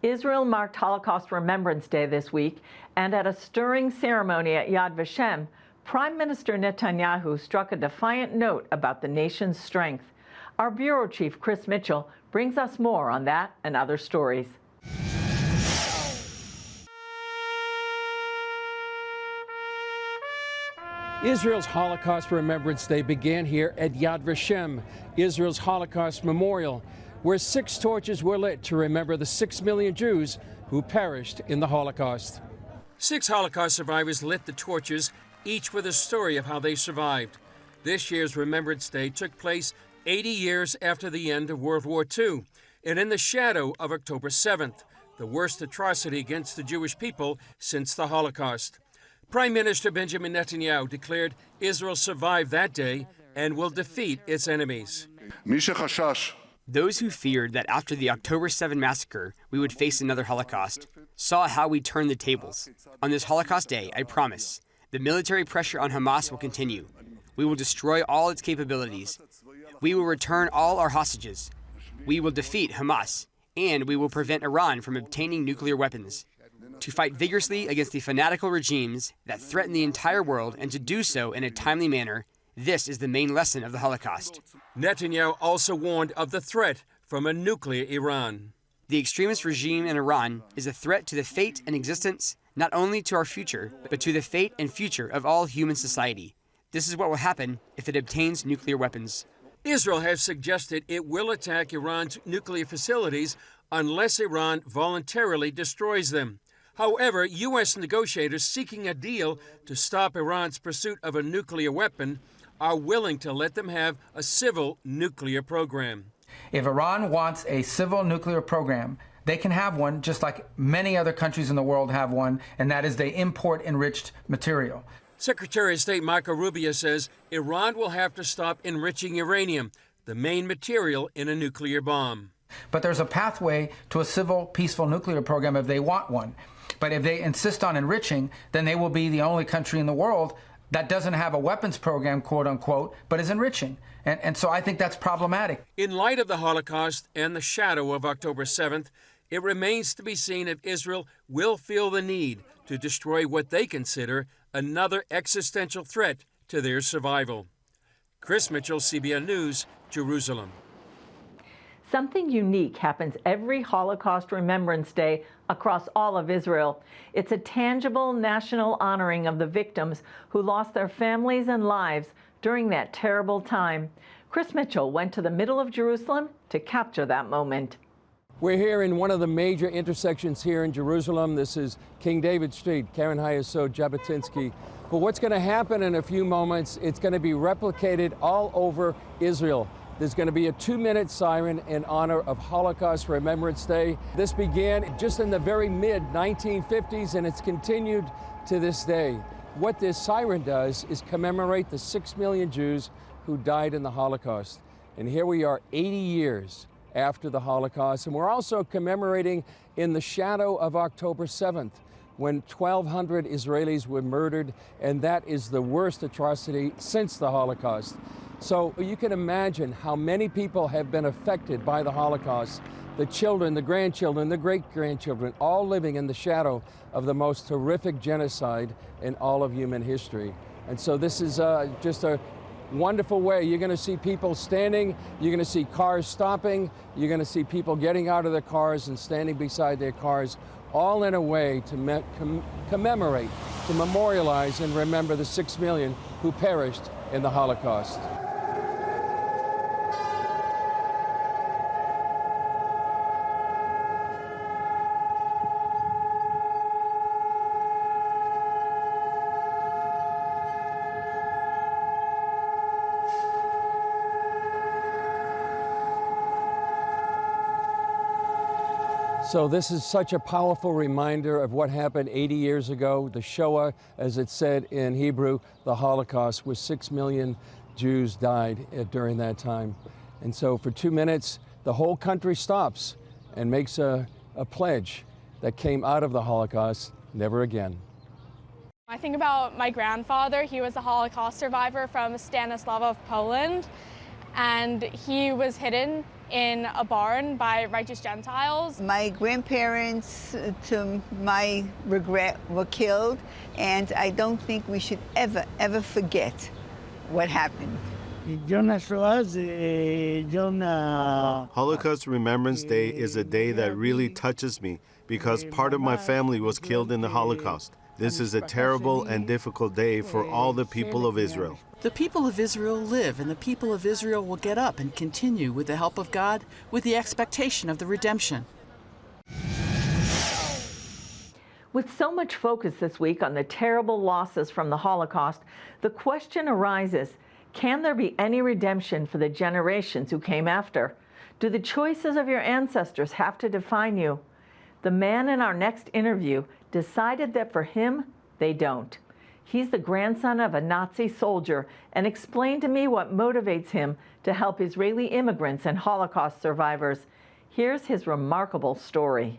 Israel marked Holocaust Remembrance Day this week, and at a stirring ceremony at Yad Vashem, Prime Minister Netanyahu struck a defiant note about the nation's strength. Our bureau chief, Chris Mitchell, brings us more on that and other stories. Israel's Holocaust Remembrance Day began here at Yad Vashem, Israel's Holocaust Memorial, where 6 torches were lit to remember the 6 million Jews who perished in the Holocaust. 6 Holocaust survivors lit the torches, each with a story of how they survived. This year's Remembrance Day took place 80 years after the end of World War II, and in the shadow of October 7th, the worst atrocity against the Jewish people since the Holocaust. Prime Minister Benjamin Netanyahu declared Israel survived that day and will defeat its enemies. Those who feared that after the October 7 massacre we would face another Holocaust saw how we turned the tables. On this Holocaust Day, I promise, the military pressure on Hamas will continue. We will destroy all its capabilities. We will return all our hostages. We will defeat Hamas, and we will prevent Iran from obtaining nuclear weapons. To fight vigorously against the fanatical regimes that threaten the entire world, and to do so in a timely manner, this is the main lesson of the Holocaust. Netanyahu also warned of the threat from a nuclear Iran. The extremist regime in Iran is a threat to the fate and existence, not only to our future, but to the fate and future of all human society. This is what will happen if it obtains nuclear weapons. Israel has suggested it will attack Iran's nuclear facilities unless Iran voluntarily destroys them. However, U.S. negotiators seeking a deal to stop Iran's pursuit of a nuclear weapon are willing to let them have a civil nuclear program. If Iran wants a civil nuclear program, they can have one just like many other countries in the world have one, and that is they import enriched material. Secretary of State Marco Rubio says Iran will have to stop enriching uranium, the main material in a nuclear bomb. But there's a pathway to a civil, peaceful nuclear program if they want one. But if they insist on enriching, then they will be the only country in the world that doesn't have a weapons program, quote unquote, but is enriching. And so I think that's problematic. In light of the Holocaust and the shadow of October 7th, it remains to be seen if Israel will feel the need to destroy what they consider another existential threat to their survival. Chris Mitchell, CBN News, Jerusalem. Something unique happens every Holocaust Remembrance Day across all of Israel. It's a tangible national honoring of the victims who lost their families and lives during that terrible time. Chris Mitchell went to the middle of Jerusalem to capture that moment. We're here in one of the major intersections here in Jerusalem. This is King David Street, Karen Hayesod, Jabotinsky. But what's going to happen in a few moments, it's going to be replicated all over Israel. There's going to be a 2-minute siren in honor of Holocaust Remembrance Day. This began just in the very mid-1950s, and it's continued to this day. What this siren does is commemorate the 6 million Jews who died in the Holocaust. And here we are 80 years after the Holocaust, and we're also commemorating in the shadow of October 7th, when 1,200 Israelis were murdered, and that is the worst atrocity since the Holocaust. So you can imagine how many people have been affected by the Holocaust. The children, the grandchildren, the great-grandchildren, all living in the shadow of the most horrific genocide in all of human history. And so this is just a wonderful way. You're going to see people standing, you're going to see cars stopping, you're going to see people getting out of their cars and standing beside their cars, all in a way to commemorate, to memorialize and remember the 6 million who perished in the Holocaust. So this is such a powerful reminder of what happened 80 years ago. The Shoah, as it said in Hebrew, the Holocaust, where 6 million Jews died during that time. And so for 2 minutes, the whole country stops and makes a pledge that came out of the Holocaust, never again. I think about my grandfather. He was a Holocaust survivor from Stanislav of Poland, and he was hidden in a barn by righteous Gentiles. My grandparents, to my regret, were killed, and I don't think we should ever, ever forget what happened. Holocaust Remembrance Day is a day that really touches me because part of my family was killed in the Holocaust. This is a terrible and difficult day for all the people of Israel. The people of Israel live, and the people of Israel will get up and continue with the help of God, with the expectation of the redemption. With so much focus this week on the terrible losses from the Holocaust, the question arises, can there be any redemption for the generations who came after? Do the choices of your ancestors have to define you? The man in our next interview decided that for him, they don't. He's the grandson of a Nazi soldier and explained to me what motivates him to help Israeli immigrants and Holocaust survivors. Here's his remarkable story.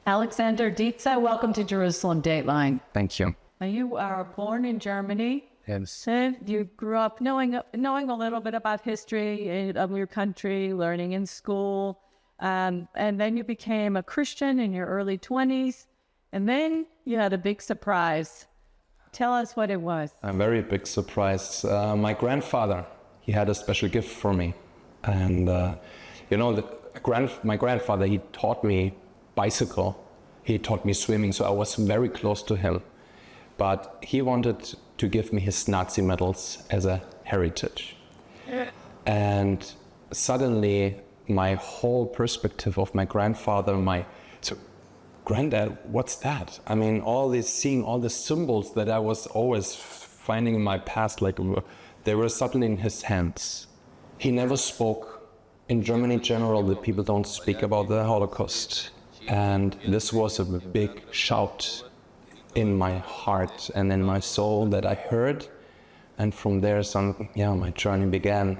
Alexander Dietze, welcome to Jerusalem Dateline. Thank you. Now, you are born in Germany. Yes. And you grew up knowing a little bit about history of your country, learning in school. And then you became a Christian in your early 20s. And then you had a big surprise. Tell us what it was. A very big surprise. My grandfather, he had a special gift for me. And, my grandfather, he taught me bicycle. He taught me swimming, so I was very close to him. But he wanted to give me his Nazi medals as a heritage. And suddenly, my whole perspective of my grandfather, Granddad, what's that? I mean, seeing all the symbols that I was always finding in my past, like they were suddenly in his hands. He never spoke. In Germany in general, the people don't speak about the Holocaust. And this was a big shout in my heart and in my soul that I heard. And from there, my journey began.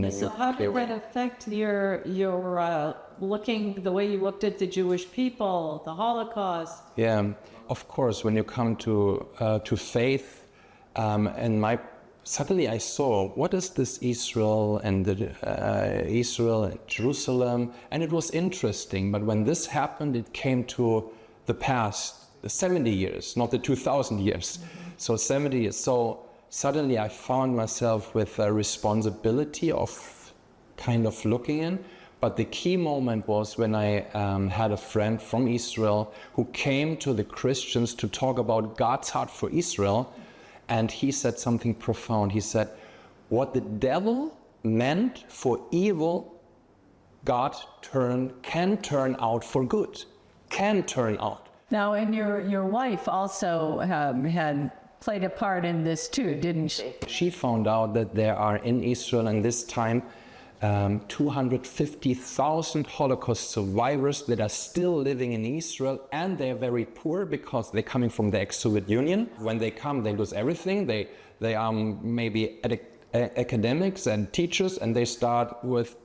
So how did that affect your the way you looked at the Jewish people, the Holocaust? Yeah, of course, when you come to faith, suddenly I saw, what is this Israel and Israel and Jerusalem? And it was interesting, but when this happened, it came to the past, the 70 years, not the 2,000 years. So 70 years. So suddenly I found myself with a responsibility of kind of looking in. But the key moment was when I had a friend from Israel who came to the Christians to talk about God's heart for Israel. And he said something profound. He said, what the devil meant for evil, God can turn out for good. Can turn out. Now, and your wife also had played a part in this too, didn't she? She found out that there are in Israel in this time 250,000 Holocaust survivors that are still living in Israel, and they're very poor because they're coming from the ex-Soviet Union. When they come, they lose everything. They are maybe academics and teachers, and they start with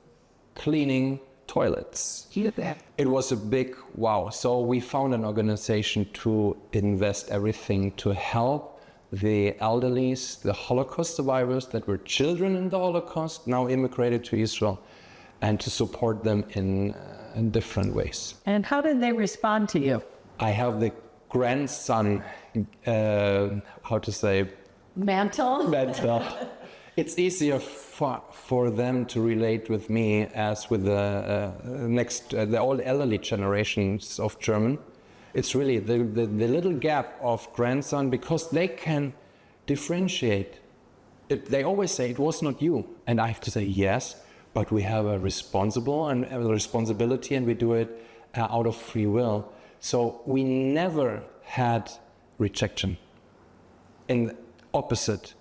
cleaning toilets. It was a big wow. So we found an organization to invest everything to help the elderlies, the Holocaust survivors that were children in the Holocaust, now immigrated to Israel, and to support them in different ways. And how did they respond to you? I have the grandson, Mantle. It's easier for them to relate with me as with the old elderly generations of German. It's really the little gap of grandson, because they can differentiate. They always say, it was not you. And I have to say, yes, but we have a responsibility, and we do it out of free will. So we never had rejection. In the opposite,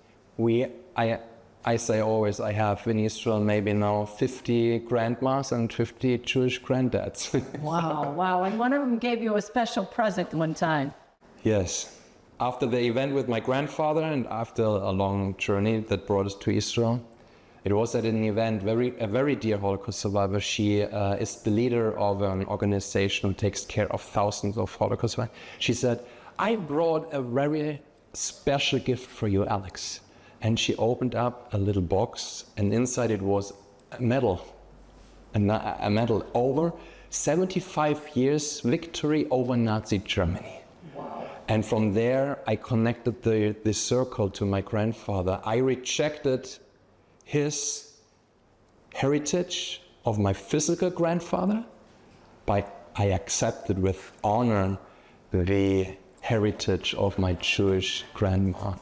I say always, I have in Israel maybe now 50 grandmas and 50 Jewish granddads. Wow. And one of them gave you a special present one time. Yes. After the event with my grandfather and after a long journey that brought us to Israel, it was at an event, a very dear Holocaust survivor. She is the leader of an organization who takes care of thousands of Holocaust survivors. She said, I brought a very special gift for you, Alex. and she opened up a little box, and inside it was a medal over 75 years victory over Nazi Germany. Wow. And from there, I connected the circle to my grandfather. I rejected his heritage of my physical grandfather, but I accepted with honor the heritage of my Jewish grandma.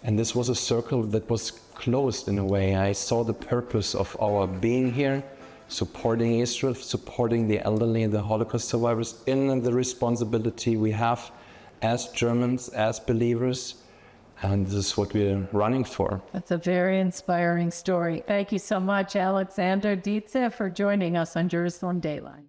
And this was a circle that was closed in a way. I saw the purpose of our being here, supporting Israel, supporting the elderly and the Holocaust survivors, in the responsibility we have as Germans, as believers, and this is what we're running for. That's a very inspiring story. Thank you so much, Alexander Dietze, for joining us on Jerusalem Dateline.